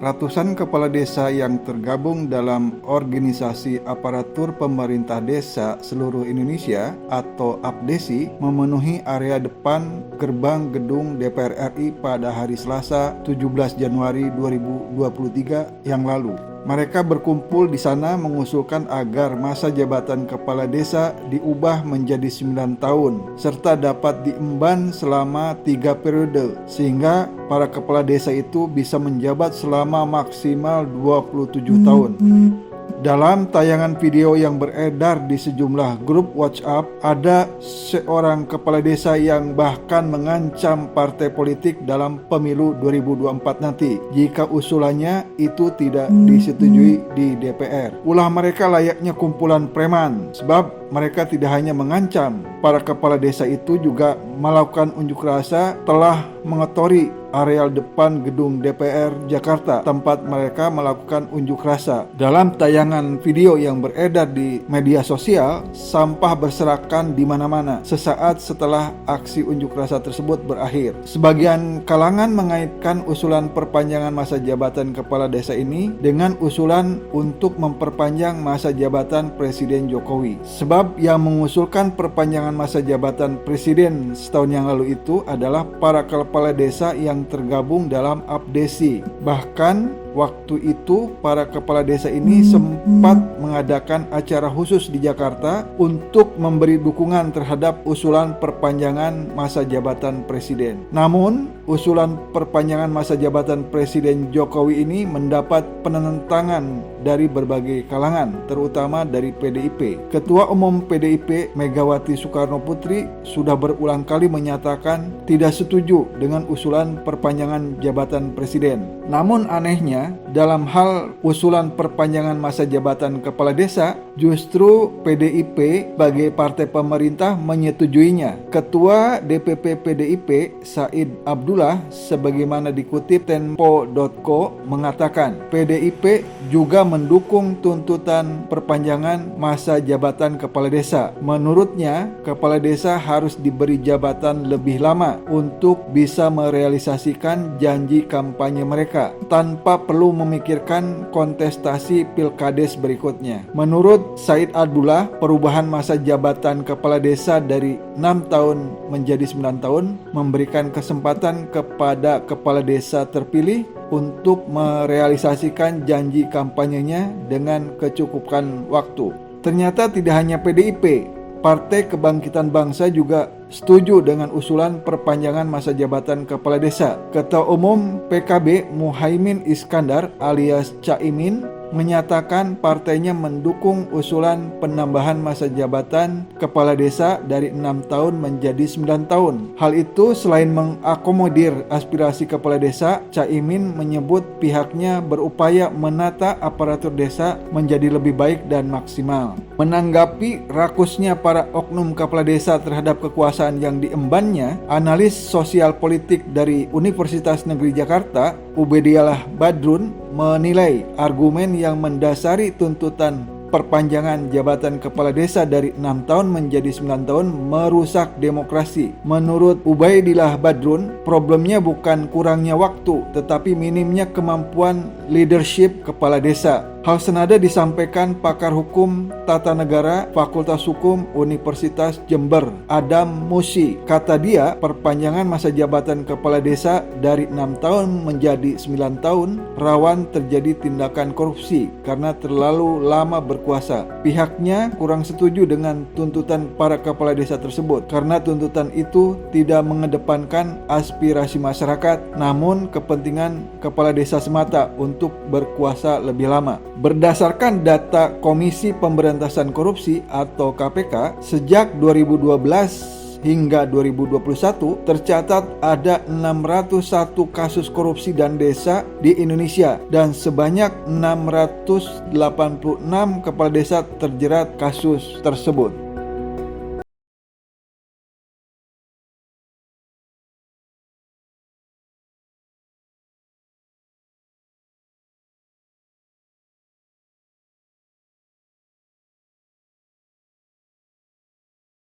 ratusan kepala desa yang tergabung dalam organisasi aparatur pemerintah desa seluruh Indonesia atau APDESI memenuhi area depan gerbang gedung DPR RI pada hari Selasa 17 Januari 2023 yang lalu. Mereka berkumpul di sana mengusulkan agar masa jabatan kepala desa diubah menjadi 9 tahun serta dapat diemban selama 3 periode sehingga para kepala desa itu bisa menjabat selama maksimal 27 tahun. Dalam tayangan video yang beredar di sejumlah grup WhatsApp, ada seorang kepala desa yang bahkan mengancam partai politik dalam pemilu 2024 nanti jika usulannya itu tidak disetujui di DPR. Ulah mereka layaknya kumpulan preman, sebab mereka tidak hanya mengancam, para kepala desa itu juga melakukan unjuk rasa telah mengotori areal depan gedung DPR Jakarta tempat mereka melakukan unjuk rasa. Dalam tayangan video yang beredar di media sosial, sampah berserakan di mana-mana sesaat setelah aksi unjuk rasa tersebut berakhir. Sebagian kalangan mengaitkan usulan perpanjangan masa jabatan kepala desa ini dengan usulan untuk memperpanjang masa jabatan Presiden Jokowi. Sebab yang mengusulkan perpanjangan masa jabatan Presiden setahun yang lalu itu adalah para kepala desa yang tergabung dalam APDESI. Bahkan waktu itu para kepala desa ini sempat mengadakan acara khusus di Jakarta untuk memberi dukungan terhadap usulan perpanjangan masa jabatan presiden. Namun, usulan perpanjangan masa jabatan Presiden Jokowi ini mendapat penentangan dari berbagai kalangan, terutama dari PDIP. Ketua Umum PDIP Megawati Soekarno Putri sudah berulang kali menyatakan tidak setuju dengan usulan perpanjangan jabatan presiden. Namun anehnya, dalam hal usulan perpanjangan masa jabatan kepala desa, justru PDIP sebagai partai pemerintah menyetujuinya. Ketua DPP PDIP Said Abdullah sebagaimana dikutip Tempo.co mengatakan PDIP juga mendukung tuntutan perpanjangan masa jabatan kepala desa. Menurutnya, kepala desa harus diberi jabatan lebih lama untuk bisa merealisasikan janji kampanye mereka tanpa perlu memikirkan kontestasi pilkades berikutnya. Menurut Said Abdullah, perubahan masa jabatan kepala desa dari 6 tahun menjadi 9 tahun memberikan kesempatan kepada kepala desa terpilih untuk merealisasikan janji kampanyenya dengan kecukupan waktu. Ternyata tidak hanya PDIP, Partai Kebangkitan Bangsa juga setuju dengan usulan perpanjangan masa jabatan kepala desa. Ketua Umum PKB Muhaimin Iskandar alias Caimin menyatakan partainya mendukung usulan penambahan masa jabatan kepala desa dari 6 tahun menjadi 9 tahun. Hal itu selain mengakomodir aspirasi kepala desa, Caimin menyebut pihaknya berupaya menata aparatur desa menjadi lebih baik dan maksimal. Menanggapi rakusnya para oknum kepala desa terhadap kekuasaan yang diembannya, analis sosial politik dari Universitas Negeri Jakarta, Ubedialah Badrun, menilai argumen yang mendasari tuntutan perpanjangan jabatan kepala desa dari 6 tahun menjadi 9 tahun merusak demokrasi. Menurut Ubaidillah Badrun, problemnya bukan kurangnya waktu, tetapi minimnya kemampuan leadership kepala desa. Hal senada disampaikan pakar hukum tata negara Fakultas Hukum Universitas Jember, Adam Musi. Kata dia, perpanjangan masa jabatan kepala desa dari 6 tahun menjadi 9 tahun rawan terjadi tindakan korupsi karena terlalu lama berkuasa. Pihaknya kurang setuju dengan tuntutan para kepala desa tersebut karena tuntutan itu tidak mengedepankan aspirasi masyarakat, namun kepentingan kepala desa semata untuk berkuasa lebih lama. Berdasarkan data Komisi Pemberantasan Korupsi atau KPK, sejak 2012 hingga 2021 tercatat ada 601 kasus korupsi dan desa di Indonesia dan sebanyak 686 kepala desa terjerat kasus tersebut.